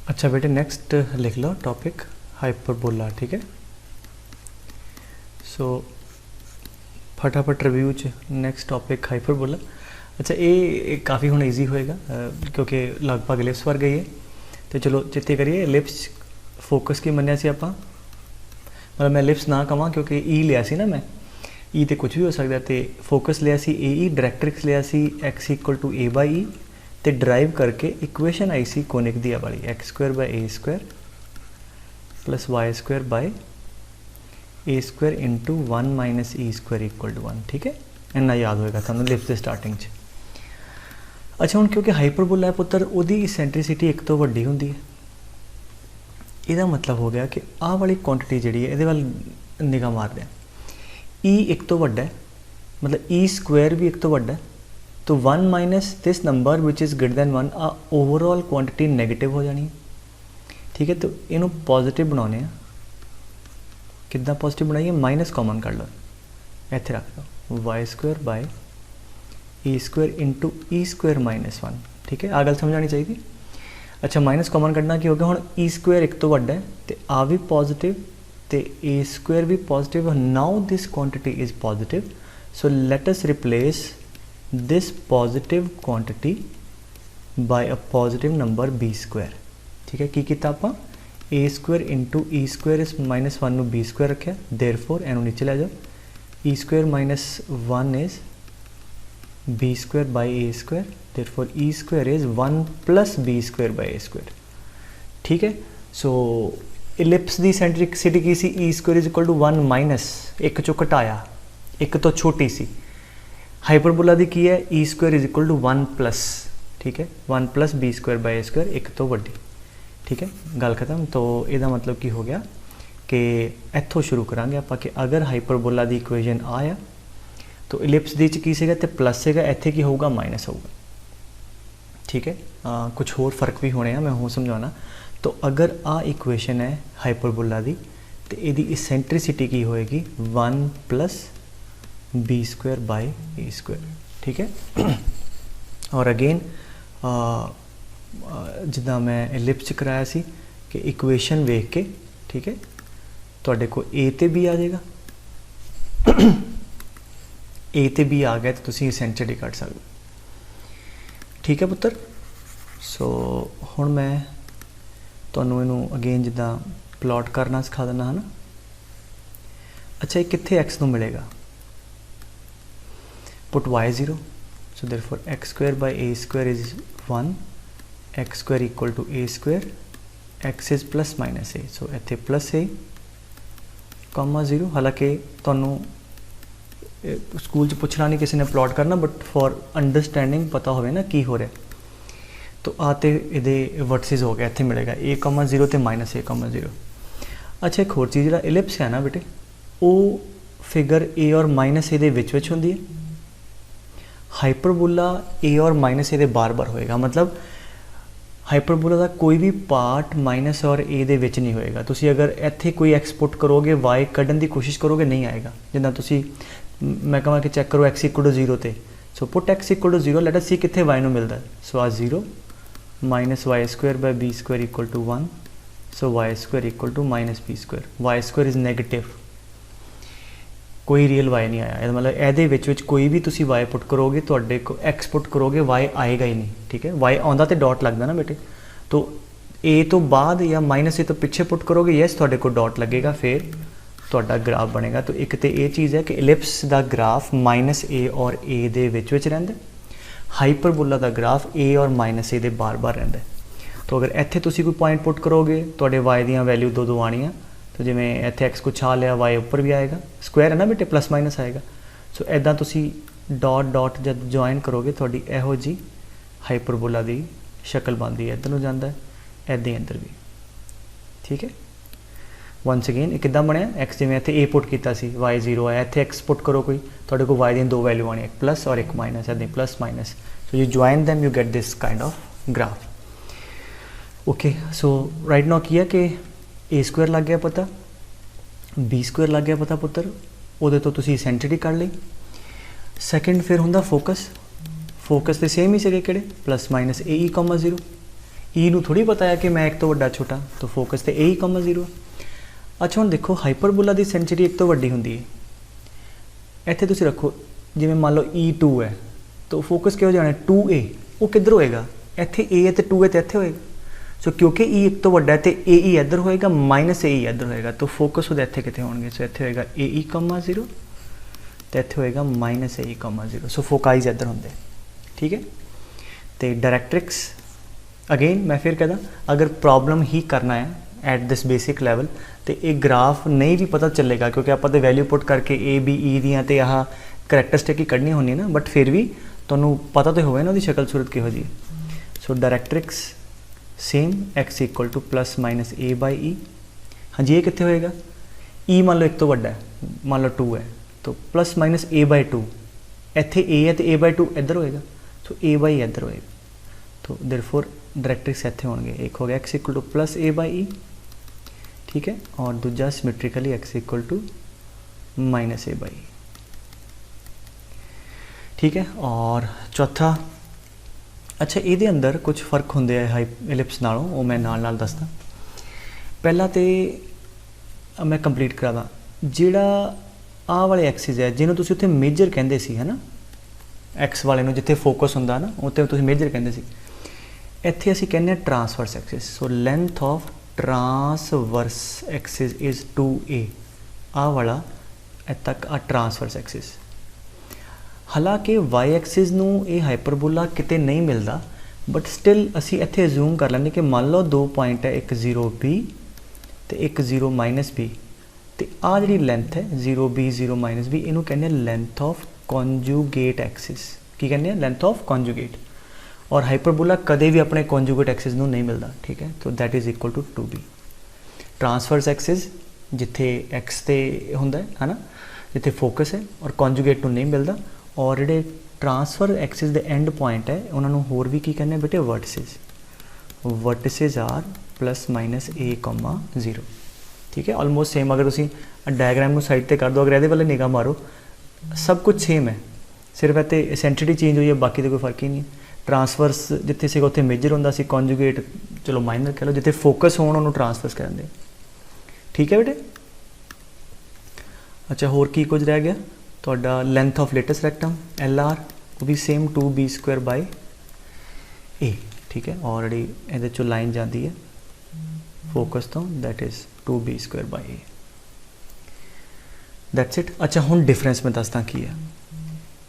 अच्छा बेटे नेक्स्ट लिख लो टॉपिक हाइपरबोला, ठीक है। सो फटाफट रिव्यू च नैक्सट टॉपिक हाइपरबोला। अच्छा ये काफ़ी हुण ईजी होएगा क्योंकि लगभग इलिप्स वर्गा ही है। तो चलो चेते करिए इलिप्स फोकस की मन्निया सी आपां, मतलब मैं इलिप्स ना कवां क्योंकि ई लिया सी ना मैं, ई तो कुछ भी हो सकता। तो फोकस लिया सी ए ई, डायरैक्ट्रिक्स लिया सी X equal to A by E, तो ड्राइव करके इक्वेशन आई सी कोनिक दी वाली X square by A square plus Y square by A square into 1 minus E square equal to 1, ठीक है। इन्ना याद होएगा थानू लिफ्ट के स्टार्टिंग च। अच्छा हुण क्योंकि हाइपरबोला है पुत्र उहदी इसेंट्रिसिटी एक तो वड्डी हुंदी है, इहदा मतलब हो गया कि आह वाली क्वांटिटी जिहड़ी है इहदे वल निगाह मारदे हैं, ई एक तो वड्डा है, मतलब ई स्क्वायर भी एक तो वड्डा है, तो 1 minus this number which is greater than 1 आ ओवरऑल क्वांटिटी नैगेटिव हो जानी है, ठीक है। तो इनू पॉजिटिव बनाने हैं, कितना पॉजिटिव बनाइए, माइनस कॉमन कर लो, इत्थे रख दो Y square by A square into E square minus 1, ठीक है। आ गल समझ आनी चाहिए। अच्छा माइनस कॉमन कढ़ना की हो गया, हुण ई स्क्वायर एक तो वड्डा है तो आ भी पॉजिटिव तो ए स्क्वायर भी positive, now this quantity is positive, so let us replace this positive quantity by a positive number B square, ठीक है। की किया आप A square into E square इस माइनस 1 बी स्क्वायर रखा, देयरफॉर इनू नीचे लै जाओ, E square minus 1 is B square by A square, therefore E square is 1 plus B square by A square, ठीक है। सो इलिप्स की सेंट्रिसिटी की सी E square is equal to 1 minus एक चो घटाया एक तो छोटी सी, हाइपरबोला दी की है E square is equal to 1 plus, ठीक है, 1 plus B square by A square एक तो वड्डी, ठीक है। गल खत्म। तो यदा मतलब की हो गया कि इत्थों शुरू करांगे आप कि अगर हाइपरबोला दी इक्वेशन आया तो इलिप्स दी की सीगा ते प्लस सीगा, इत्थे की होगा माइनस होगा, ठीक है। कुछ होर फर्क भी होने हैं, मैं हो समझाना। तो अगर आ इक्वेशन है हाइपरबोला दी तो यदी इसेंट्रिसिटी की होएगी 1 plus B square by A square, ठीक है। और अगेन जिदा मैं इलिप्स कराया सी कि इक्वेशन वेख के, ठीक है, तुहाडे को ए ते बी आ जाएगा, ए ते बी आ गया तो तुसीं इसेंट्रिसिटी कढ सकदे, ठीक है पुत्र। सो हुण मैं तुहानूं इनू अगेन जिदा प्लॉट करना सिखा देना है ना। अच्छा ये कित्थे एक्स नूं मिलेगा, put Y 0, so therefore X square by A square is 1, X square equal to A square, X is plus minus A, so इत्थे प्लस ए कॉमा 0। हालांकि तुहानूं स्कूल पूछना नहीं किसी ने प्लॉट करना, बट फॉर अंडरस्टैंडिंग पता हो ना की हो रहा। तो आते ये वर्टिसेस हो गया, इत्थे मिलेगा ए कॉमा 0 तो माइनस ए कॉमा 0। अच्छा एक होर चीज़ जो इलिप्स है ना बेटे, वो फिगर ए और माइनस ए दे विच होंदी है, हाइपरबोला ए और माइनस ए दे बार बार होएगा, मतलब हाइपरबोला का कोई भी पार्ट माइनस और ए दे विच नहीं होएगा। तुसी अगर इत्थे कोई एक्सपोर्ट करोगे वाई कढ़न की कोशिश करोगे नहीं आएगा, जिदा तुसी मैं कहां कि चैक करो एक्स इक्वल टू 0 ते, so put X equal to 0, let us see कित्थे वाई नूं मिलदा है, सो आ 0 minus Y square by B square equal to 1, so Y square equal to minus B square, Y square is negative, कोई real Y नहीं आया, मतलब ਇਹਦੇ ਵਿੱਚ कोई भी तुसी वाई पुट करोगे ਤੁਹਾਡੇ को एक्स पुट करोगे वाई आएगा ही नहीं, ठीक है। वाई आउंदा तो डॉट लगता ना बेटे, तो ए तो बाद या माइनस ए तो पिछे पुट करोगे, यस ਤੁਹਾਡੇ को डॉट लगेगा, फिर ਤੁਹਾਡਾ ग्राफ बनेगा। तो एक तो ये चीज़ है कि इलिप्स का ग्राफ माइनस ए और ए दे विच रहिंदा, हाइपरबोला का ग्राफ ए और माइनस ए दे बार बार रहिंदा। तो अगर इत्थे तुसी कोई पॉइंट पुट करोगे ਤੁਹਾਡੇ वाई दी वैल्यू दो दो आनियां, तो जिमें इत्थे एक्स को छा लिया वाई ऊपर भी आएगा, स्क्वायर है ना बेटे, प्लस माइनस आएगा। सो इदा तुसी डॉट डॉट जब ज्वाइन करोगे थोड़ी इहो जी हाइपरबोला की शक्ल बनती है, इधर नूं जांदा है इदां ही अंदर भी, ठीक है। वंस अगेन ये किद्दां बनिया, एक्स जिवें इत्थे ए पुट कीता सी वाई 0 आया, इत्थे एक्स पुट करो कोई, तुहाडे कोल वाई दी दो वैल्यू आनी, एक प्लस और एक माइनस, इदां plus minus, so you join them you get this kind of graph, okay. So right now की है कि ए स्क्वायर लग गया पता, बी स्क्वायर लग गया पता पुत्र, उहदे तो तुसी इसेंट्रिसिटी कढ लई। सैकेंड फिर हुंदा फोकस, फोकस तो सेम ही सीगे किहड़े, plus minus a e comma 0, ई नूं थोड़ी पता है कि मैं एक तो वड्डा छोटा, तो फोकस तो ए ही कॉमा 0। अच्छा हुण देखो हाइपरबोला की सेंचुरी एक तो वड्डी हुंदी है, इत्थे तुसीं रखो जिवें मान लो E2 है तो फोकस किहो जाना 2A, वो किधर होएगा, इत्थे A है तो 2A तो इत्थे होएगा। सो क्योंकि E एक तो वड्डा है तो AE इधर होएगा, माइनस AE इधर होएगा, तो फोकस उहदे इत्थे कित्थे होणगे। सो इत्थे होएगा AE कॉमा 0 तो इत्थे होएगा माइनस AE कॉमा 0। सो फोकाइज इधर होंदे, ठीक है। तो डायरैक्ट्रिक्स अगेन मैं फिर कहदा, अगर प्रॉब्लम ही करना है एट दिस बेसिक लैवल तो एक ग्राफ नहीं भी पता चलेगा, क्योंकि आप तो वैल्यू पुट करके ए बी ई दियाँ तो आह करैक्टरिस्टिक ही कढ़नी होनी ना, बट फिर भी तुहानूं पता तो होवे ना उसकी शक्ल सूरत किहो जी। So directrix same X equal to plus minus A by E. हाँ जी, ये कितने होएगा, ई मान लो एक तो वड्डा है, मान लो 2 है तो प्लस माइनस ए बाई 2, इत्थे ए है तो ए बाई 2 इधर होएगा, सो ए बाई इधर होएगा। तो देयरफॉर डायरैक्ट्रिक्स इत्थे होणगे, एक हो गया X equal to plus A by ई, ठीक है, और दूजा symmetrically X equal to minus A by ई, ठीक है। और चौथा, अच्छा ये अंदर कुछ फर्क होंगे है एलिप्स नालों, वो मैं नाल दसदा। पहला तो मैं कंप्लीट करा दा, जिहड़ा आ वाले एक्सिस है जिन्होंने तुसीं उत्थे मेजर कहंदे सी, है ना, एक्स वाले नूं जिथे फोकस हुंदा ना उत्थे तुसीं मेजर कहंदे सी, इत्थे असीं कहने transverse axis. So length of transverse axis is 2A, आ वाला तक आ ट्रांसवर्स एक्सिस। हालांकि वाई एक्सिस नूं ये हाइपरबोला किते नहीं मिलता, बट स्टिल असी इत्थे अज्यूम कर लेंगे कि मान लो 2 पॉइंट है, एक 0B तो एक 0 माइनस B, तो आ जी लेंथ है 0B 0 माइनस B, इनू कहने लेंथ ऑफ कॉन्जुगेट एक्सिस। की कहने लेंथ ऑफ कॉन्जुगेट, और हाइपरबोला कदे भी अपने कॉन्जुगेट एक्सिस नूं नहीं मिलता, ठीक है। तो that is equal to 2B। Transverse axis जिथे एक्स ते हुंदा है ना, जिथे फोकस है, और कॉन्जुगेट नूं नहीं मिलता, और ਜਿਹੜੇ ट्रांसफर एक्सिस ਦੇ एंड पॉइंट है उन्होंने होर भी की कहने बेटे vertices are plus minus A comma 0, ठीक है। ऑलमोस्ट सेम, अगर तुम डायग्राम को साइड पर कर दो, अगर ये वाले निगाह मारो सब कुछ सेम है, सिर्फ इतने एसेंटिटी चेंज हुई है, बाकी तो कोई फर्क ही नहीं। ट्रांसफर्स जिथे से उत्थे मेजर होंदा सी, कॉन्जुगेट चलो माइनर कह लो, जिथे फोकस होण उन्होंने ट्रांसफर्स कहते, ठीक है बेटे। अच्छा होर की कुछ रह गया, तो length of latus rectum LR वो भी सेम 2B² बाई A, ठीक है। ऑलरेडी ये चो लाइन जाती है फोकस तो, that is 2B² by A, that's it. अच्छा हुण डिफरेंस मैं दसदा की है,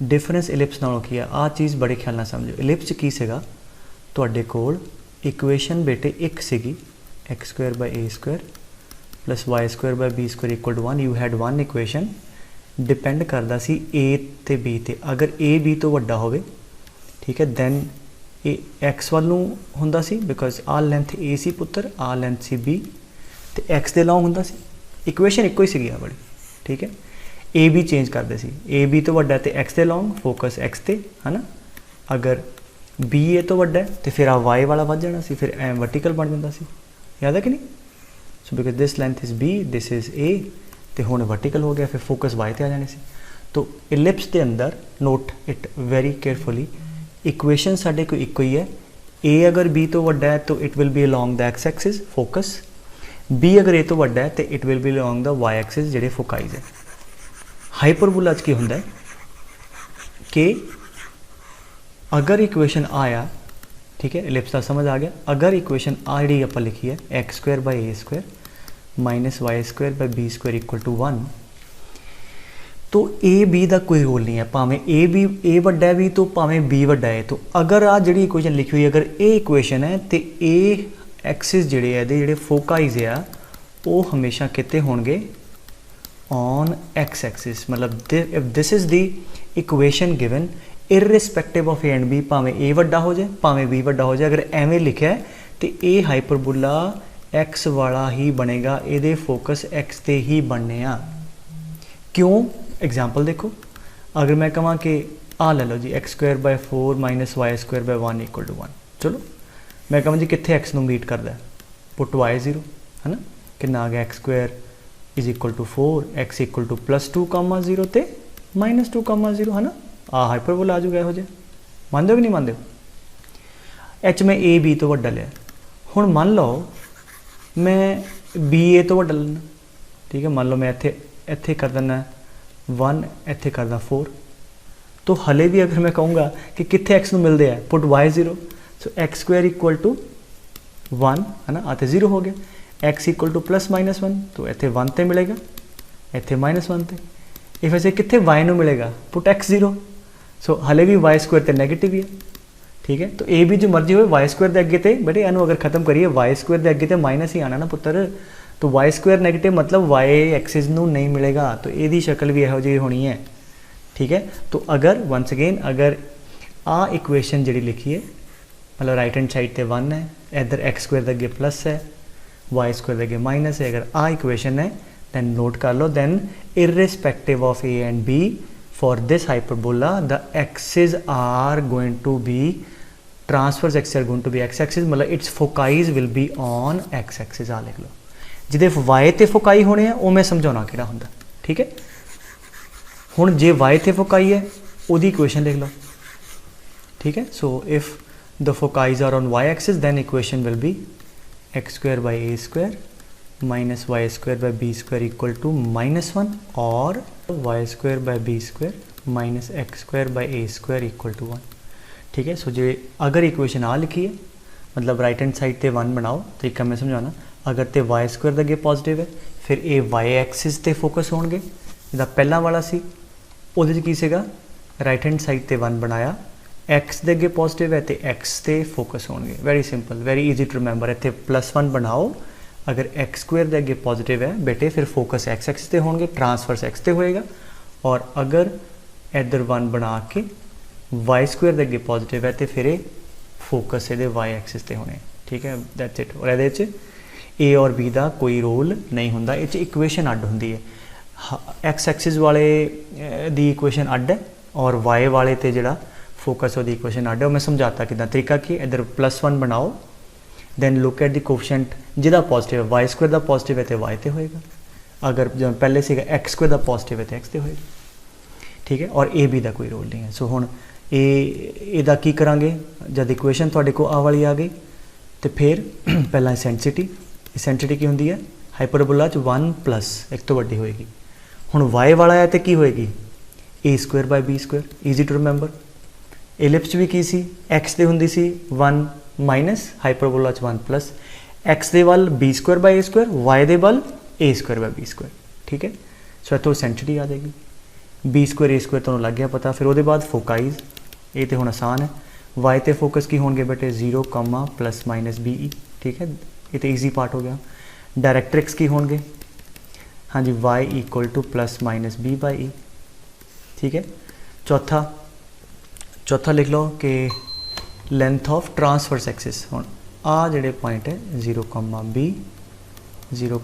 डिफरेंस इलिप्स नालों की है। आ चीज़ बड़े ख्याल नाल समझो, इलिप्स की सीगा तुहाडे कोल इक्वेशन बेटे एक सीगी x² by A² plus y² by B² equal to 1। You had one equation, depend करता सी A ते B ते, अगर A B तो वड्डा होवे, ठीक है, दैन ए एक्स वाल नूं हुंदा सी, बिकॉज आ लेंथ A सी पुत्र, आ लेंथ सी B, तो एक्स दे लॉन्ग हुंदा सी, इक्वेशन इक्को ही सी बड़ी, ठीक है। A B चेंज करते सी, A B तो वड्डा तो एक्स दे लॉन्ग, फोकस एक्स ते, है ना। अगर B A तो वड्डा है तो फिर आ Y वाला वध जाना सी, फिर एम वर्टिकल बन जाता सी, याद है कि नहीं। So because this length is B, this is A, तो हुण वर्टिकल हो गया, फिर फोकस वाई ते आ जाने सी। तो इलिप्स के अंदर note it very carefully, equation साढ़े को इक्को ही है। ए अगर B तो वड्डा है तो it will be along the x axis focus, B अगर A तो वड्डा है तो it will be along the Y axis जिहड़े फोकाइज है। हाइपरबोला की हुंदा है कि अगर इक्वेशन आया, ठीक है, इलिप्स का समझ आ गया, अगर इक्वेशन आ जी आप लिखी है x² by A² minus y² by B² equal to 1, तो A B का कोई रोल नहीं है, भावें A वड्डा भी तो भावें B वड्डा है। तो अगर आ जी इक्वेशन लिखी हुई, अगर ये इक्वेशन है तो A एक्सिस जिहड़े है जिहड़े फोकाइज आ वो हमेशा कितने होणगे ऑन एक्स एक्सिस, मतलब if this is the equation given irrespective of A and B, भावें A वड्डा हो जाए भावें B वड्डा हो जाए, अगर एवें लिखा है तो ये हाइपरबोला एक्स वाला ही बनेगा, ये फोकस एक्स ते ही बनने आ। क्यों, एग्जाम्पल देखो, अगर मैं कਹਾਂ कि आ ले लो जी x² by 4 minus y² by 1 equal to 1, चलो मैं कਹਾਂ जी कितने एक्स नूं मीट करता है, पुट y 0, है ना, कितना आ गया x² is equal to 4, x equal to plus 2,0 ते माइनस 2,0, है ना। आ हाइपरबोला आ जाऊगा, यहो जिहा मानते हो कि नहीं मानते हो। एच में A B तो वड्डा लिया, हुण मान लो मैं बी ए तो वड्डा लेना, ठीक है। मान लो मैं इत्थे इत्थे कर देना 1, इत्थे कर दा 4, तो हले भी अगर मैं कहूँगा कि कित्थे एक्स नूं मिलदे है, put Y 0, so x square equal to 1 है ना, आते 0 हो गया। X equal to plus minus 1, तो इत्थे 1 ते मिलेगा, इत्थे -1 ते। इफ ऐसे कित्थे वाई नूं मिलेगा, पुट एक्स 0, सो हले भी वाई स्क्वायर ते नैगेटिव ही है, ठीक है। तो ए भी जो मर्जी हो वाई स्क्वायर के अगे तो बेटे इनू अगर खत्म करिए वाई स्क्वायर के अगे तो माइनस ही आना ना पुत्र, तो वाई स्क्वायर नैगेटिव मतलब वाई एक्सिस नू नहीं मिलेगा, तो ये शक्ल भी यहो जी होनी है, ठीक है। तो अगर वंस अगेन अगर आ इक्वेशन जी लिखी है, मतलब राइट हैंड साइड ते 1 है, इधर एक्स स्क्वायर के अगे प्लस है, वाई स्क्वायर के अगे माइनस है, अगर आ इक्वेशन है दैन नोट कर लो, then irrespective of a and b for this hyperbola the axis are going to be transverse axis are going to be x axis, मतलब it's foci will be on x axis. आ लिख लो जिदे Y ते foci होने हैं वो मैं समझाना किहड़ा हुंदा, ठीक है। हुण जे वाई ते फोकाई है उहदी इक्वेशन लिख लो, ठीक है। So if the foci are on y axis then equation will be x square by a square minus Y square by b square equal to -1 और y square by b square minus x square by a square equal to 1, ठीक है। सो जे अगर equation आ लिखी है मतलब right hand side ते 1 बनाओ, तरीका मैं समझाना, अगर तो वाई स्क्वायर के अगे पॉजिटिव है फिर ये वाई एक्सिस ते फोकस होणगे, जिदा पहला वाला सी उहदे की सीगा राइट हैंड साइड ते 1 बनाया, एक्स के अगे पॉजिटिव है तो एक्स ते फोकस होणगे। Very simple, very easy to remember. इत्थे +1 बनाओ, अगर एक्स स्क्वायर के अगे पॉजिटिव है बेटे फिर फोकस एक्स एक्सिस ते होणगे, ट्रांसफर्स एक्स ते होएगा, और अगर इधर 1 बना के वाई स्क्वायर के अगे पॉजिटिव है तो फिर ये फोकस ये वाई एक्सिस ते होने, ठीक है। That's it. और ये ए और बी का कोई रोल नहीं होंदा, ये इक्वेशन अड होंदी है। एक्स एक्सिस वाले दी इक्वेशन अड है और वाई वाले ते जिहड़ा फोकस वो इक्वेशन अड है। मैं समझाता कि तरीका कि इधर +1 बनाओ, then look at the coefficient जिहदा पॉजिटिव है, वाई स्क्वायर का पॉजिटिव है तो वाई ते होएगा, अगर जो पहले से एक्स स्क्वायर का पॉजिटिव है तो एक्स ते होएगा, ठीक है। और ए बी का कोई रोल नहीं है। सो हुण ਇਹਦਾ की करांगे जब इक्वेशन तुहाडे को आ वाली आ गई तो फिर पहला इसेंट्रिटी की होंदी है हाइपरबोला 1 प्लस एक तो वड्डी होएगी। हुण वाई वाला है तो की होएगी a square by B square, easy to remember. Ellipse भी की सी एक्स दे हुंदी सी 1 माइनस हाइपरबोला 1 प्लस, एक्स दे वल b square by A square, y दे वल a square by B square, ठीक है। सो इत्थों इसेंट्रिटी आ जाएगी, बी स्क्वायर ए स्क्वायर तुहानूं लग गया पता। फिर उसके बाद फोकाइज ये तो हुण आसान है, वाई ते फोकस की होंगे बेटे 0, ± BE, ठीक है, ये तो ईजी पार्ट हो गया। डायरेक्ट्रिक्स की होंगे हाँ जी y इक्वल टू ± B/E, ठीक है। चौथा लिख लो कि लेंथ ऑफ ट्रांसफर्स एक्सिस, हुण आ जिहड़े पॉइंट है 0, B 0,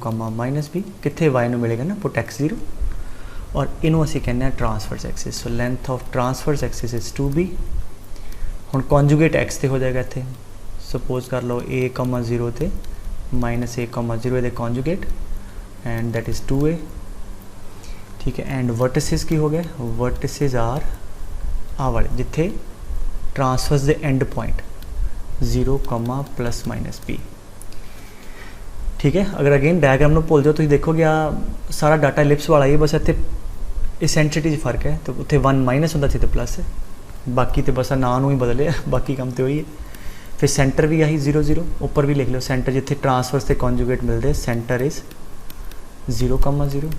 -B कित्थे y नूं मिलेगा ना, पुट x 0 और इनू असी कहने transverse axis. So length of transverse axis is 2B। हुण कॉन्जुगेट एक्स ते हो जाएगा इत्थे, सपोज कर लो a, 0 ते -a, 0 they conjugate and that is 2a, ठीक है। एंड वर्टिसेस की हो गए, वर्टिसेस आर आ वाले जिथे ट्रांसफर्स दे एंड पॉइंट 0, ± B, ठीक है। अगर अगेन डायग्राम में भूल जाओ तो देखोगे आ सारा डाटा एलिप्स वाला ही, बस इतने इसेंट्रिटी फर्क है, तो उत्थे 1 माइनस होंदा सी तो प्लस है, बाकी तो बस नाम ही बदले बाकी काम तो वही है। फिर सेंटर भी आई 0, 0 ऊपर भी लिख लो, सेंटर जिथे ट्रांसफर्स से कॉन्जुगेट मिलते सेंटर इज 0, 0,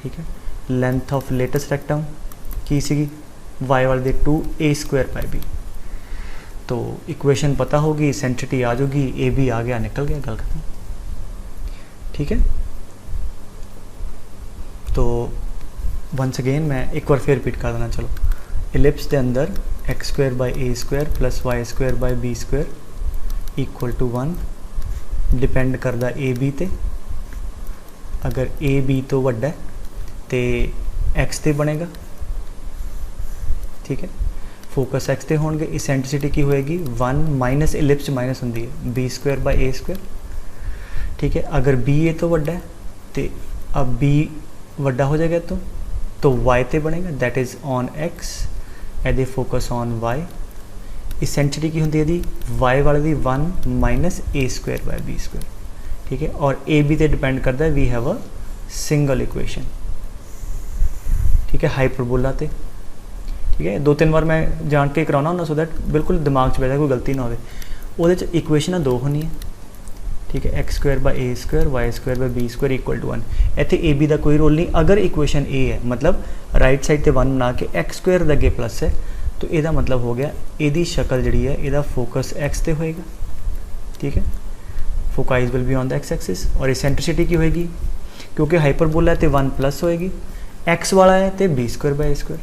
ठीक है। लेंथ ऑफ लेटेस्ट रेक्टम की सी वाई वाले दे 2a²/b, तो इक्वेशन पता होगी, इसेंट्रिटी आ जाएगी, ए बी आ गया, निकल गया, गल खत्म, ठीक है। तो वंस अगेन मैं एक बार फिर रिपीट कर देना, चलो एलिप्स के अंदर x² + y² + b² equal to 1 depend करता ए बी ते, अगर ए बी तो वड्डा तो एक्स ते बनेगा, ठीक है। फोकस एक्स ते होंगे, इसेंट्रिसिटी की होएगी 1 माइनस एलिप्स माइनस होंगी है b² ठीक है। अगर बी ए तो वड्डा है तो अब बी वड्डा हो जाएगा तो वाई ते बनेगा, दैट इज़ ऑन एक्स, एदे फोकस ऑन वाई, इसेंसिटी की होंगी यदि वाई वाले दी 1 minus A square by B square, ठीक है। और ए बी ते डिपेंड करता है, we have a single equation, ठीक है, हाइपरबोला ते, ठीक है। 2-3 बार मैं जान के कराना होना सो दैट बिल्कुल दिमाग च बैठा, कोई गलती ना हो। वो इक्वेशन 2 होनी है, ठीक है, X square by A square Y square by B square equal to 1। इतने ए बी का कोई रोल नहीं। अगर इक्वेशन ए है मतलब राइट साइड ते 1 बना के एक्स स्क्वायर के अगे प्लस है, तो यदा मतलब हो गया यदी शक्ल जी है, यदा फोकस एक्स ते होएगा, ठीक है। Foci will be on the x axis. और इसेंट्रिसिटी की होएगी, क्योंकि हाइपरबोला है तो 1 प्लस होएगी, एक्स वाला है तो B square by A square,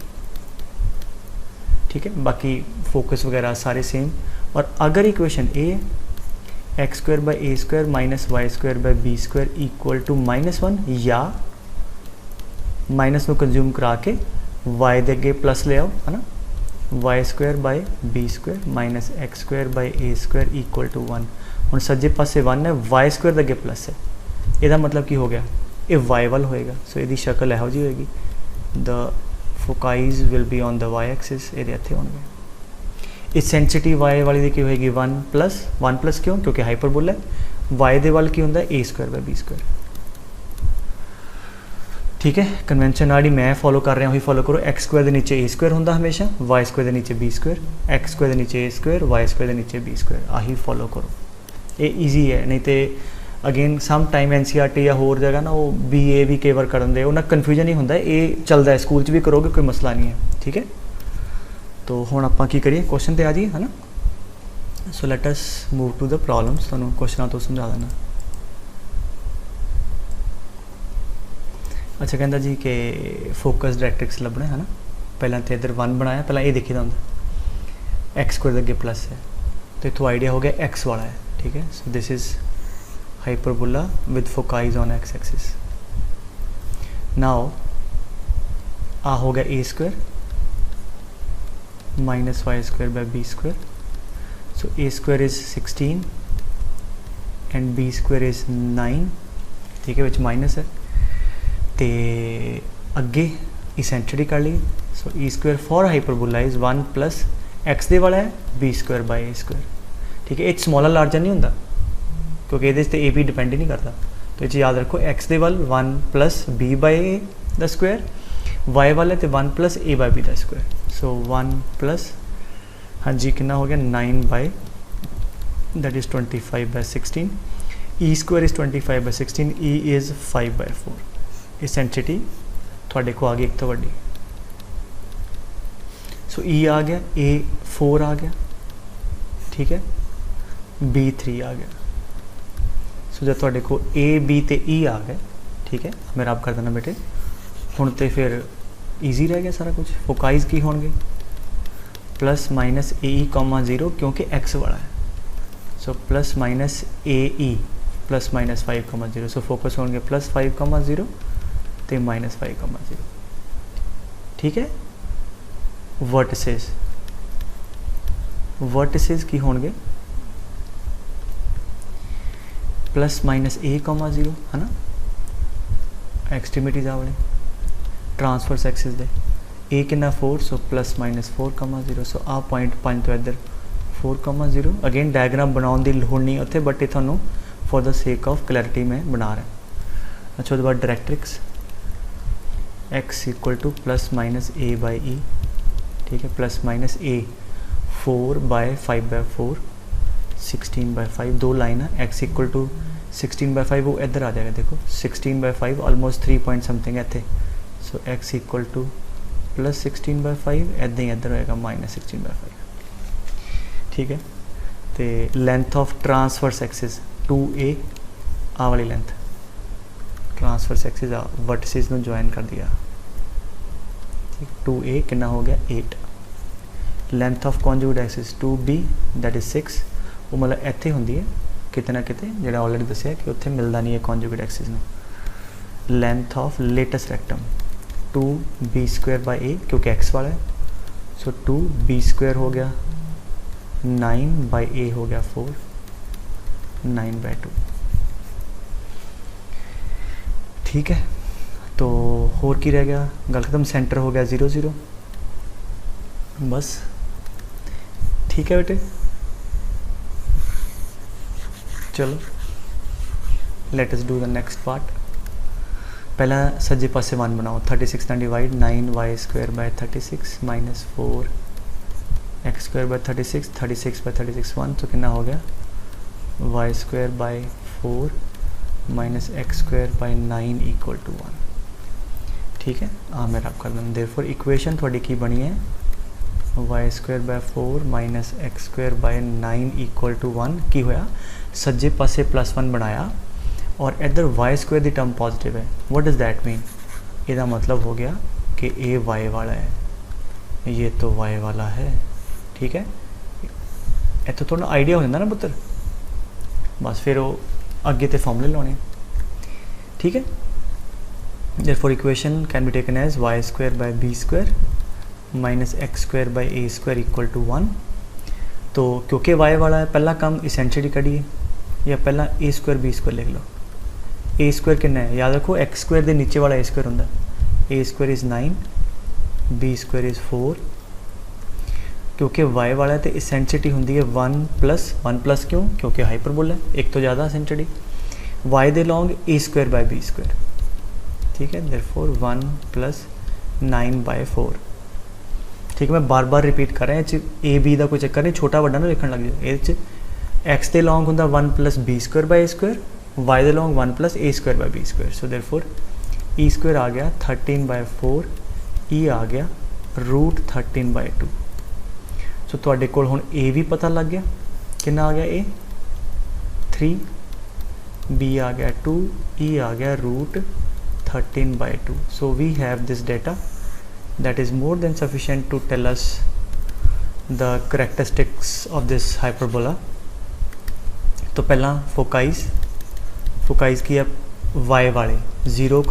ठीक है। बाकी फोकस वगैरह सारे सेम। और अगर इक्वेशन ए है X square by A square minus Y square by B square equal to -1, या माइनस को कंज्यूम करा के वाई दे अगे प्लस ले आओ, है ना, Y square by B square minus x square by A square equal to 1। हुण सज्जे पासे 1 है, वाई स्क्वायर दे अगे प्लस है, यदा मतलब की हो गया ये वाई वाल होएगा। सो यदी शक्ल इहो जी होएगी, the foci will be on the Y axis, ये इत्थे होणगे। इसेंसिटी वाई वाली की होएगी 1 प्लस क्यों, क्योंकि हाइपरबोला है। वाई दे वाल की होंदा ए स्क्वायर बाय बी स्क्वायर, ठीक है। कन्वेंशन आड़ी मैं फॉलो कर रहा वही फॉलो करो। एक्स स्क्वायर के नीचे ए स्क्वायर होंदा हमेशा, वाई स्क्वायर के नीचे बी स्क्वायर, एक्स स्क्वायर के नीचे ए स्क्वायर, वाई स्क्वायर के नीचे बी स्क्वायर, आही फॉलो करो। ये ईजी है, नहीं तो अगेन सम टाइम NCERT या होर जगह ना वो BA भी कई बार करन दे, उन्हें कन्फ्यूजन ही होंदा है। ये चलता है, स्कूल भी करोगे कोई मसला नहीं है, ठीक है। तो हुण आपां की करिए, क्वेश्चन ते आ जाइए, है ना। So let us move to the problems, तुहानूं क्वेश्चनां तो समझा देना। अच्छा, कहता जी कि फोकस डायरेक्ट्रिक्स लभना है ना। पहला तो इधर 1 बनाया, पहला ये देखी होंदा एक्स स्क्वायर अगे प्लस है, तो इतों आइडिया हो गया एक्स वाला है, ठीक है। So this is hyperbola with foci on x axis. Now आ हो गया a square minus Y square by B square. So a square is 16 and b square is 9, ठीक है, विच माइनस है। तो अगे इसेंट्रिटी कर ली। So e square for hyperbola is 1 plus x दे वाला है b square by A square, ठीक है। ये स्मॉलर लार्जर नहीं होंदा, क्योंकि ये ए बी डिपेंड ही नहीं करता। तो ये याद रखो, एक्स दे वाल 1 plus B by A the square, Y वाले तो 1 plus A by B the square. So 1 plus, हाँ जी, कितना हो गया 9 by, that is 25 by 16। E square is 25 by 16, E is 5 by 4। Eccentricity थोड़े को आ गई एक तो वड्डी। सो ई आ गया, ए 4 आ गया, ठीक है, बी 3 आ गया। सो जब थोड़े को ए बी ते ई आ गए, ठीक है, मैं रब कर देना बेटे। हुण तो फिर ईजी रह गया सारा कुछ। फोकाइज की होंगे plus minus a e comma 0, क्योंकि एक्स वाला है। So plus minus a e plus minus 5,0। So focus होंगे प्लस 5,0 तो माइनस 5,0, ठीक है। वर्टिसेस की होंगे प्लस माइनस ए कॉमा 0, है ना, एक्सट्रीमिटीज आ वाले ट्रांसफर्स एक्सिस दे। ए कितना 4, सो प्लस माइनस 4,0। सो आ पॉइंट 5 तो इधर 4,0। अगेन डायग्राम बनाने की लोड़ नहीं उत्थे, बट ये थानू for the sake of clarity में बना रहा। अच्छा, उसके बाद directrix x equal to plus minus A by ई, ठीक है, plus minus a 4 by 5 by 4, 16 by 5, 2 line है। एक्स इक्वल टू 16 बाय 5 वो इधर आ जाएगा, देखो 16 बाय 5 ऑलमोस्ट 3 पॉइंट समथिंग इतने। So x equal to plus 16 by 5, इदा ही इधर होएगा माइनस 16 बाय 5, ठीक है। तो length of transverse axis 2a, आ वाली लेंथ ट्रांसफर्स एक्सिस आ वर्टिसेस में ज्वाइन कर दिया, ठीक। 2a कितना हो गया 8। Length of conjugate axis 2b that is 6। वो मतलब इत्थे होंदी है किते ना किते, जिहड़ा ऑलरेडी दस्सिया कि उत्थे मिलता नहीं है कॉन्जुगेट एक्सिस में। Length of latus rectum 2b square by a, क्योंकि x वाला है। सो 2b स्क्वायर हो गया 9 बाय a हो गया 4, 9 बाय 2, ठीक है। तो होर की रह गया, गल खत्म। सेंटर हो गया 0 0, बस ठीक है बेटे, चलो let us do the next part. पहला सज्जे पासे 1 बनाओ, 36 ना डिवाइड 9y² / 36 माइनस 4x² / 36, 36 / 36 1, तो कितना हो गया y² / 4 माइनस x² / 9 = 1। ठीक है, मैं रब कर दूँ। देयरफॉर इक्वेशन थोड़ी की बनी है y² / 4 माइनस x² / 9 = 1 की होया सज्जे पासे +1 बनाया और इधर y² की टर्म पॉजिटिव है। What does that mean? इसका मतलब हो गया कि ये y वाला है, ये तो y वाला है। ठीक है, इतो थोड़ा आइडिया हो जाता ना पुत्र, बस फिर वो अगे तो फॉर्मूले लाने। ठीक है, therefore equation can be taken as y² / b² minus x² / a² = 1। तो क्योंकि y वाला है, पहला काम इसेंशियली करिए, या पहला a² b² लिख लो। a² कितना है, याद रखो x² के नीचे वाला a² होंगे। a² is 9, b² is 4। क्योंकि y वाला है तो इसेंसिटी होंगी है 1 + क्यों? क्योंकि हाइपरबोला है, एक तो ज़्यादा इसेंसिटी। y दे लॉन्ग a² / b²। ठीक है, देयरफॉर 1 + 9/4। ठीक है, मैं बार बार रिपीट कर रहा है, ए बी का कोई चक्कर नहीं, छोटा बड़ा ना लिखन लग जाए। ये एक्स के लॉन्ग होंगे 1 + b² / a², y के long 1 + a² / b²। So therefore e² आ गया 13/4, e आ गया √13/2। सो तुहाडे कोल हुण ए भी पता लग गया, कितना आ गया ए 3, b आ गया 2, e आ गया √13/2। So we have this data that is more than sufficient to tell us the characteristics of this hyperbola। तो पहला फोकाइज किया y वाले 0, ±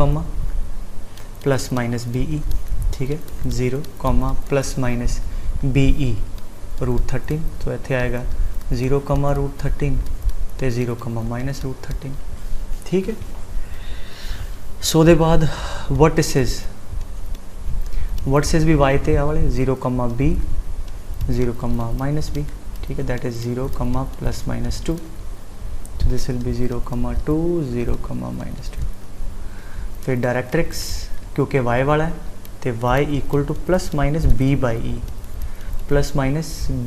BE। ठीक है, 0, ± BE √13, तो इत्थे आएगा 0, √13 तो 0, -√13। ठीक है, सो दे बाद वर्टिसेस भी y थे आ वाले 0, b 0, -b। ठीक है, दैट इज 0, ±2, तो दिस विल बी 0, 2 0, -2। फिर डायरेक्ट्रिक्स क्योंकि y वाला है तो y = ± b/e, ±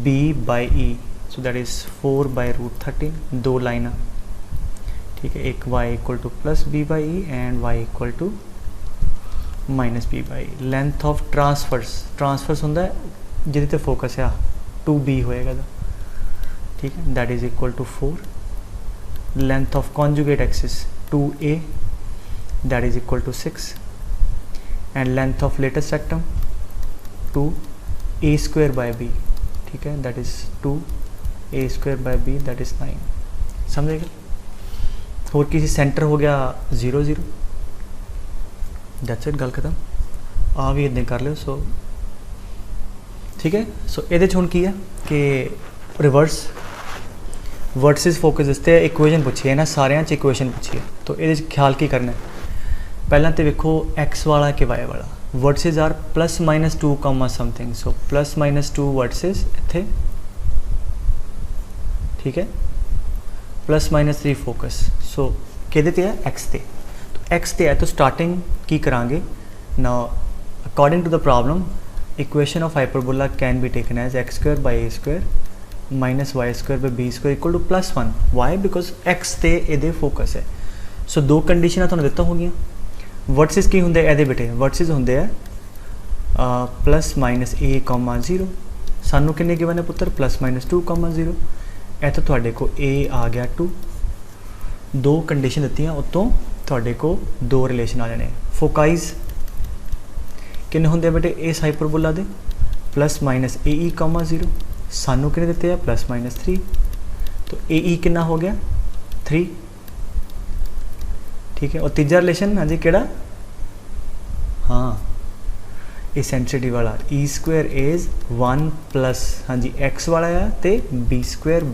b/e, so that is 4/√13, 2 line. ठीक है, एक y = b/e and y = -b/e। Length of transverse होंगे जिहदे ते फोकस है 2b होएगा। ठीक है, that is equal to 4। Length of conjugate axis 2a, that is equal to 6। And length of latus rectum 2a² / b। ठीक है, that is 2a² / b, that is 9। समझेगा? और किसी सेंटर हो गया 0, 0, दैट्स इट, गल खत्म। आ भी इदा कर लो। सो ठीक है, सो ये हुण की है कि रिवर्स वर्टिस फोकस इसते इक्वेशन पूछी है ना, सारे इक्वेशन पूछी है, तो ये ख्याल की करना है। पहला तो वेखो x वाला कि y वाला, vertex are +-2, something, so +-2 vertex इत्थे। ठीक है, +-3 फोकस, सो किहदे ते है x ते, एक्स ते है तो स्टार्टिंग की करांगे ना। According to the problem equation of hyperbola can be taken as x² / a² minus y² / b² = +1। Why? Because x ते ये फोकस है। सो दो कंडीशन तुहानूं दित्ता हो गई। वर्टिस की होंगे ये बेटे, वर्टिस होंगे +-a, 0। सानू किन्ने गिवन है पुत्र? +-2, 0। ए तो तुहाडे को a आ गया 2, दो कंडीशन दी, उत्तों थोड़े को 2 रिलेशन आ जाने। फोकाइज किन्ने होंगे बेटे इस हाइपरबोला दे? +-ae, 0। सानू किन्ने दिते हैं? +-3, तो ae कितना हो गया 3। ठीक है, और तीजा रिलेशन हाँ जी केड़ा? हाँ, इसेंट्रिटी वाला e² इज़ 1 + हाँ जी x वाला है तो b² /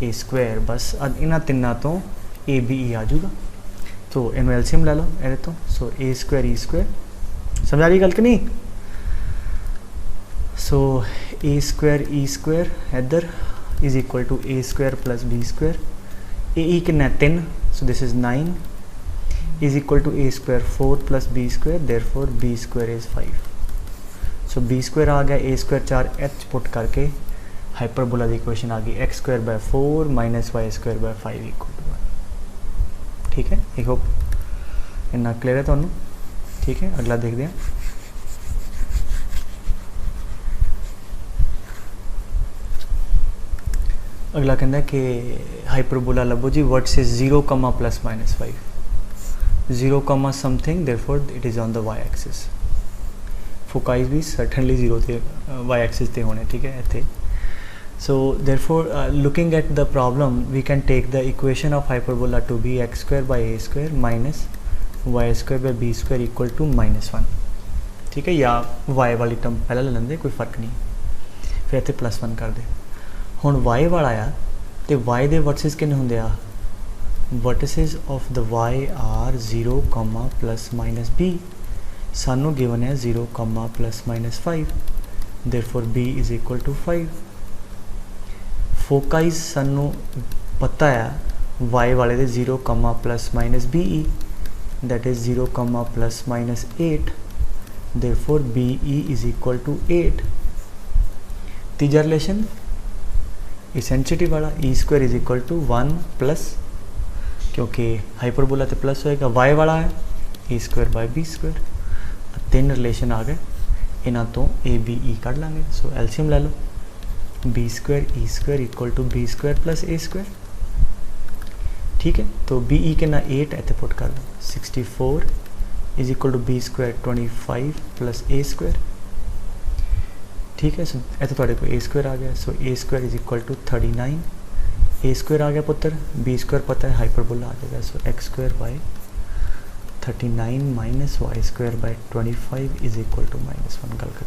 a²। बस इन्हां तिन्नां तो ABE आ जाऊगा। तो इनू एलसीएम ले लो ये तो, सो a² e²। समझ आ रही गल कि नहीं? So a square e square इधर is equal to A square plus B square a कितना 3 so this is 9 is equal to A square 4 plus B square therefore b square is 5 so b square आ गया a square 4h put करके hyperbola की equation आ गई x square by 4 minus Y square by 5 equal to 1 ठीक है I hope इन्ना clear है तुहानू ठीक है अगला देखते हैं अगला कहता है कि हाइपरबोला लभो जी what is 0 comma plus minus 5 0 comma something therefore it is on the Y axis foci भी सर्टनली 0 ते वाई एक्सिस ते होने ठीक है इतने so therefore looking at the problem we can take the equation of hyperbola to be x square by a square minus y square by b square equal to -1 ठीक है या y वाली term पहले ले लेंगे कोई फर्क नहीं फिर इतने +1 कर दे हुण y वाला आ तो y दे वर्टिसेस किन्ने हुंदे आ vertices of the y are 0 plus minus b सानू गिवन है 0 plus minus 5 therefore b is equal to 5 foci सानू पता है y वाले दे 0 plus minus b that is 0 plus minus 8 therefore b is equal to 8 तीजा रिलेशन इसेंसिटी वाला e square is equal to 1 plus क्योंकि हाइपरबोला तो प्लस होएगा y वाला है ए square by B square 3 relation आ गए इन्हों तो A B E कढ़ लाँगे so LCM ले लो b square e square equal to b square plus a square ठीक है तो बी ई के ना 8 ऐसे पुट कर दो 64 is equal to b square 25 plus a square ठीक है सो ऐसे थोड़े को ए स्क्वायर आ गया so a square is equal to 39 a square आ गया पुत्र बी स्क्वायर पता है हाइपरबोला आ जाएगा so x square by 39 minus Y square by 25 is equal to -1 गल कर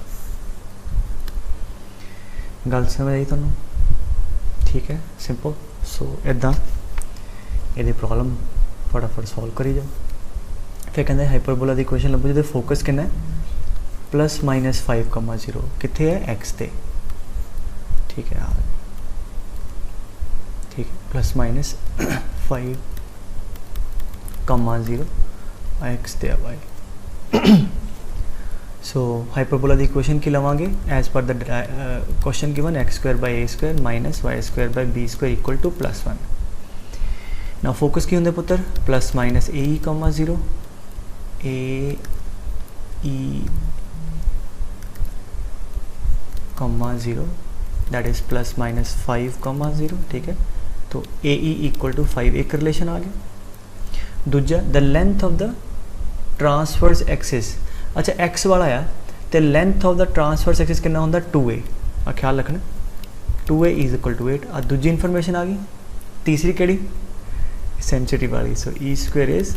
गल समझ आई तुहानू ठीक है सिंपल सो इदा ये प्रॉब्लम फटाफट सॉल्व करी जाओ फिर कहते हाइपरबोला की इक्वेशन लभो जिहदा फोकस कितना प्लस माइनस 5,0 कितने है एक्स ते ठीक है ठीक है प्लस माइनस 5,0 एक्स ते वाई सो हाइपरबोला की इक्वेशन की लवांगे as per the question given x square by A square minus Y square by B square equal to +1 ना फोकस की होंगे पुत्र plus minus a e 0 a e 0 that is plus minus 5,0 ठीक है तो ए ई इक्वल टू 5 एक relation आ गया दूजा the length of the transverse axis अच्छा एक्स वाला आ तो length of the transverse axis कितना होंगे 2a आ ख्याल रखना 2a इज इक्वल टू 8 आ दूजी इन्फॉर्मेशन आ गई तीसरी केड़ी सेंसिटी वाली सो ई स्क्वायर इज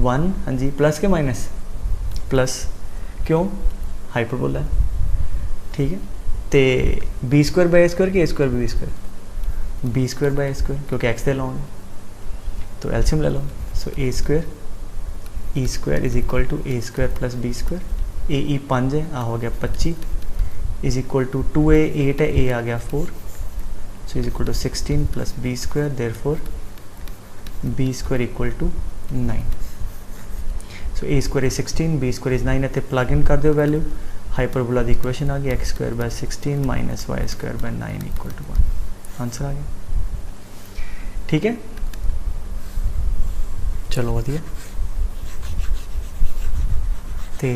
1 हाँ जी प्लस के माइनस प्लस क्यों हाइपरबोला है ठीक है तो B square by A square कि a square b square b square by A square क्योंकि एक्स दे लॉन्ग तो एल्शियम ले लो so a square e square is equal to A square plus B square a e 5 है आ हो गया 25 इज इक्वल टू 2a 8 है ए आ गया 4 so is equal to 16 plus B square therefore b square equal to 9 so a square is 16 b square is 9 इतने plug in कर दो value hyperbola की इक्वेशन आ गई x square by 16 minus Y square by 9 equal to 1 answer आ गया ठीक है चलो वधिया तो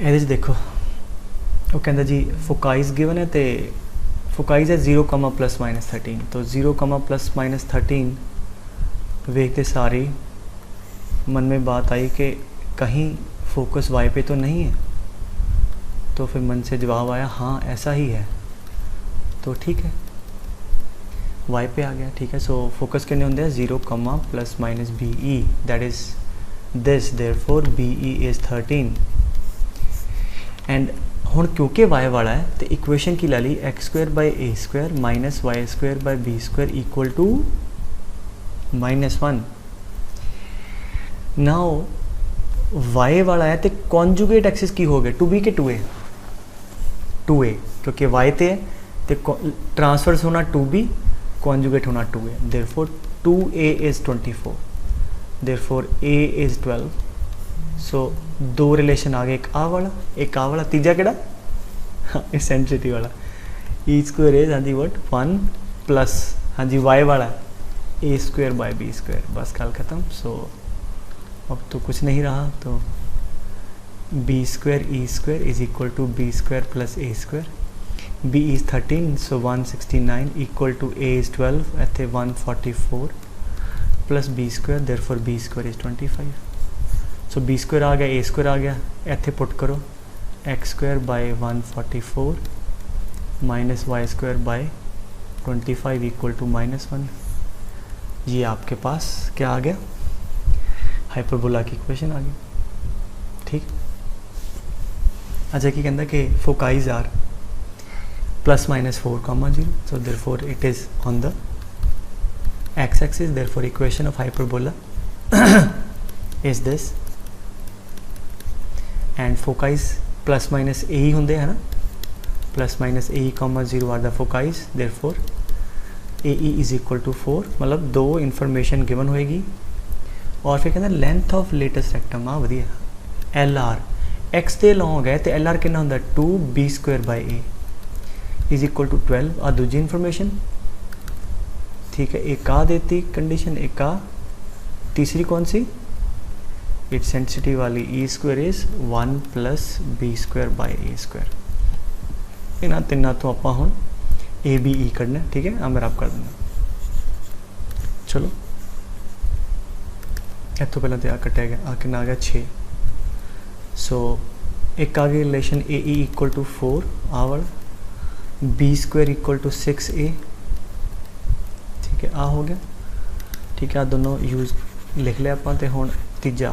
ये देखो वो कहता जी फोकाइज गिवन है तो फोकाइज है 0 प्लस माइनस 13 तो 0 प्लस माइनस 13 देखते सारी मन में बात आई कि कहीं फोकस वाई पे तो नहीं है तो फिर मन से जवाब आया हाँ ऐसा ही है तो ठीक है वाई पे आ गया ठीक है सो फोकस कितने होंगे 0 plus minus b e that is this therefore b e is 13 and हुण क्योंकि वाई वाला है तो इक्वेशन की ला ली x square by A square minus Y square by B square equal to -1 now y वाला है तो कॉन्जुगेट एक्सिस की हो गया 2b के 2a 2a क्योंकि y ते है तो ट्रांसफर्स होना 2b कॉन्जुगेट होना 2a therefore 2a is 24 therefore a is 12 सो दो रिलेशन आ गए एक आ वाला तीजा केड़ा एसेंट्रिटी वाला ई स्क्वायर इज हाँ जी वट 1 प्लस हाँ जी y वाला ए स्क्वायर बाई बी स्क्वायर बस कल ख़त्म सो अब तो कुछ नहीं रहा तो B square e square is equal to b square plus a square b is 13 so 169 equal to a is 12 इतने 144 plus B square therefore b square is 25 so b square आ गया ए स्क्वायर आ गया इतने put करो x square by 144 minus Y square by 25 equal to -1 ये आपके पास क्या आ गया हाइपरबोला की इक्वेशन आ गई ठीक। अच्छा की कहता कि फोकाइज are +-4, so therefore it is on the x-axis, therefore equation of hyperbola is this and foci +- a ही होंगे है ना +- a, 0 are the foci, therefore AE is equal to 4 मतलब दो इंफॉर्मेशन गिवन होएगी और फिर कहते लेंथ ऑफ लेटेस्ट रेक्टम आ वधिया LR x ਦੇ ਲੌਂਗ ਹੈ ਤੇ LR ਕਿੰਨਾ ਹੁੰਦਾ 2b² a is equal to 12 आ दूजी इन्फॉर्मेशन ठीक है एक आ देती कंडीशन एक आ तीसरी कौन सी इट सेंसिटिव वाली e square is 1 plus b² by a²। इन्होंने तिना तो आप हम ए बी ई करना ठीक है मैं रब कर देना चलो इतों पहले तो आ कटिया गया आ कितना आ गया 6 सो एक आ गई relation a e equal to 4 आ वाला b² इक्वल टू 6a ठीक है आ हो गया ठीक है आ दोनों यूज़ लिख लिया आप तो हुण तीजा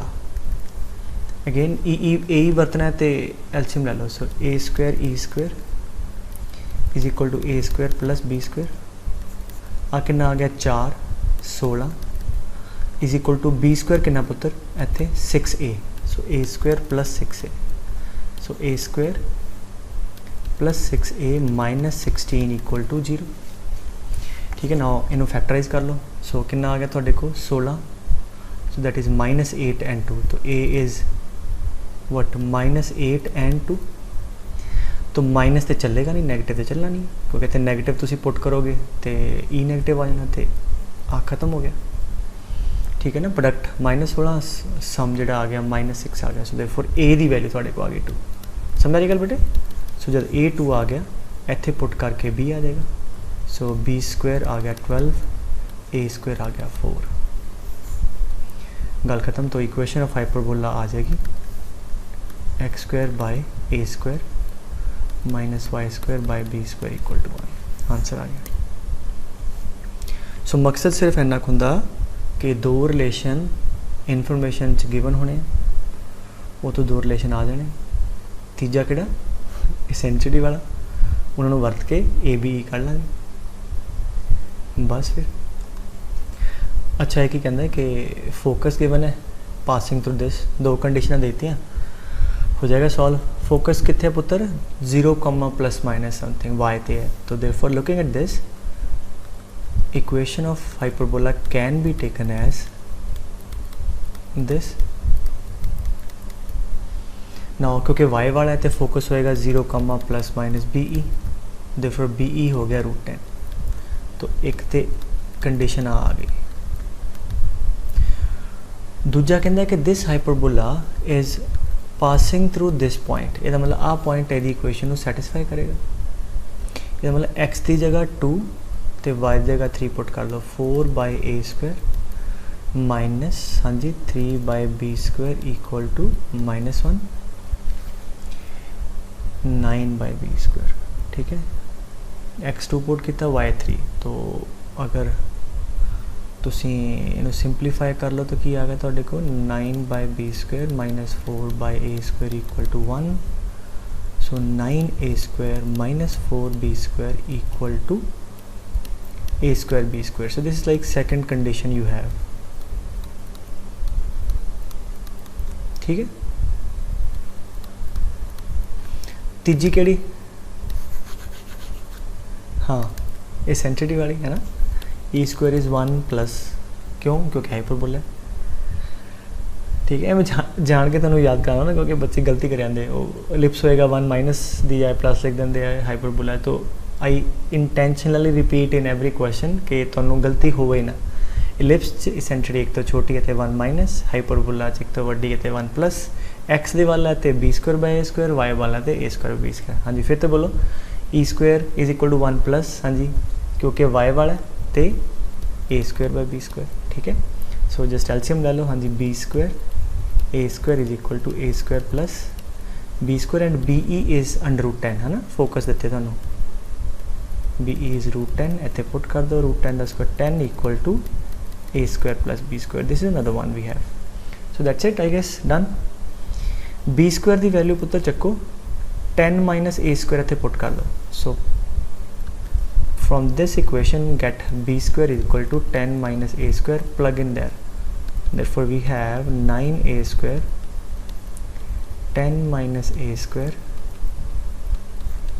अगेन ए वरतना है तो एल्शियम ले लो so a² e² is equal to a² plus b² आ कितना आ गया 4 16 इज इक्वल टू b² कितना पुत्र इत्थे 6a so a² plus 6a so a² plus 6a minus 16 equal to 0 ठीक है ना इनू फैक्टराइज कर लो सो कितना आ गया थोड़े को 16 सो दैट इज़ -8 and 2 तो a इज़ वट -8 and 2 तो माइनस तो चलेगा नहीं नेगेटिव तो चलना नहीं क्योंकि इतने नेगेटिव तुम पुट करोगे तो ई नेगेटिव आ जाना तो आ खत्म हो गया ठीक है ना प्रोडक्ट -16 सम जो आ गया -6 आ गया सो देयरफॉर ए की वैल्यू थोड़े को आ गई 2 समझ रही गल बेटे सो जब a2 आ गया इतने पुट करके b आ जाएगा सो b² आ गया 12 a² आ गया 4 गल खत्म तो इक्वेशन ऑफ हाइपरबोला आ जाएगी x² by a² minus y² by b² equal to 1 answer आ गया। सो मकसद सिर्फ इन्ना होंदा कि दो रिलेशन इनफॉर्मेशन गिवन होने वो तो दो रिलेशन आ जाने तीजा किहड़ा एसेंसिटी वाला उन्होंने वरत के ए बी ई कर लेंगे बस फिर। अच्छा है कि कहता है कि फोकस गिवन है पासिंग थ्रू दिस दो कंडीशन देती हैं हो जाएगा सॉल्व। फोकस कितने पुत्र 0, ± समथिंग वाई ते है तो therefore looking at this equation of hyperbola can be taken as this ना क्योंकि y वाला है तो फोकस होएगा 0, ± BE देयरफॉर BE हो गया √10 तो एक तो कंडीशन आ गई। दूजा कहता है कि this hyperbola is passing through this point यदा मतलब आ पॉइंट यदि इक्वेशन सैटिस्फाई करेगा यदा मतलब x की जगह 2 तो y की जगह 3 पुट कर लो 4/a² माइनस हाँ जी 3/b² इक्वल टू -1 9/b² ठीक है x2 पुट किया y3 तो अगर तुसी इन्हू सिंपलीफाई कर लो तो की आ गया तुहाडे को 9/b² minus 4/a² equal to 1 so 9a² minus 4b² equal to a² b²। so this is like second condition you have ठीक है। तीजी केड़ी, हाँ एसेंट्रिटी वाली है ना, ई स्क्वायर इज़ 1 प्लस, क्यों, क्योंकि हाइपरबोला है। ठीक है, मैं जान के तुहानू याद कराना ना, क्योंकि बच्चे गलती कर जाते, वो लिप्स होएगा 1 माइनस दी जाए प्लस लिख देंगे है हाइपरबोला है। तो I intentionally repeat in every question कि तुहानू गलती होवे ना। इलिप्स एसेंट्रिटी एक तो छोटी है तो 1 माइनस, हाइपरबोला एक तो वड्डी है तो 1 प्लस, एक्स दे वाला है तो B square by A square, y वाला तो ए स्क्वायर बी स्क्वायर। हाँ जी फिर तो बोलो, e square is equal to 1 plus, हाँ जी क्योंकि वाई वाला है तो ए स्क्वायर बाय बी स्क्वायर। ठीक है, सो जस्ट एलसीएम ले लो, हाँ जी b square a square is equal to A square plus B square and b e is under root 10 है ना, फोकस देते थानू, बी ई इज़ रूट 10 इतने पुट कर दो, रूट 10 का square 10 equal to A square plus B square. This is another one we have, so that's it I guess done. B square की value पुत्र चक्को 10 माइनस ए square इतने put कर दो, so from this equation get b square is equal to 10 minus A square, plug in there, therefore we have 9a square 10 minus a square,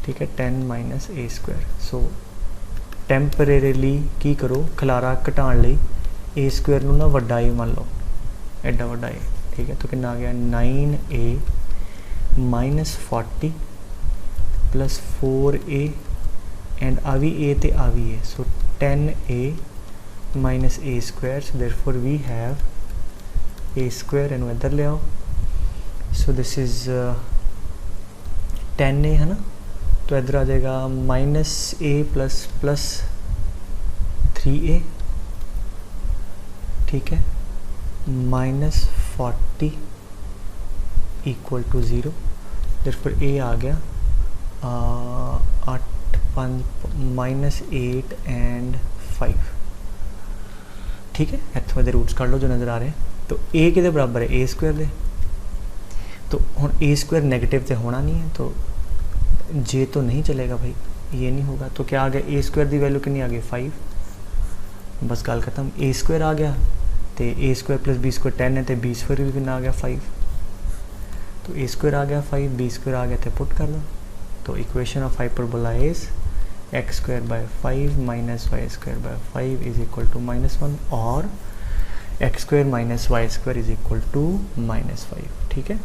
ठीक है 10 minus a square। so temporarily की करो, खलारा घटाने लई a square नू ना वड्डा a मान लो, एडा वड्डा a, ठीक है। तो कितना आ गया 9a minus 40 plus 4a and आ भी a ते आ भी a, so 10a minus a square, so therefore we have a square and इधर ले आओ, सो दिस इज़ 10a है ना, तो इधर आ जाएगा minus a plus plus 3a, ठीक है, minus 40 equal to 0, therefore a आ गया 8 5 माइनस 8 एंड 5, ठीक है। इतों के रूट्स काट लो जो नज़र आ रहे हैं। तो a के बराबर है ए स्क्वायर दे, तो हुण ए स्क्वायर नेगेटिव तो होना नहीं है, तो जे तो नहीं चलेगा भाई, ये नहीं होगा। तो क्या आ गया, ए स्क्वायर की वैल्यू कितनी आ गई 5, बस गल खत्म। ए स्क्वायर आ गया तो ए स्क्वायर प्लस बी स्क्वायर 10 है, तो बी स्क्वायर भी कितना आ गया 5, तो ए स्क्वायर आ गया 5, बी स्क्वायर आ गया तो पुट कर दो। तो equation of hyperbola is x square by 5 minus Y square by 5 is equal to -1, और x square minus Y square is equal to -5, ठीक है।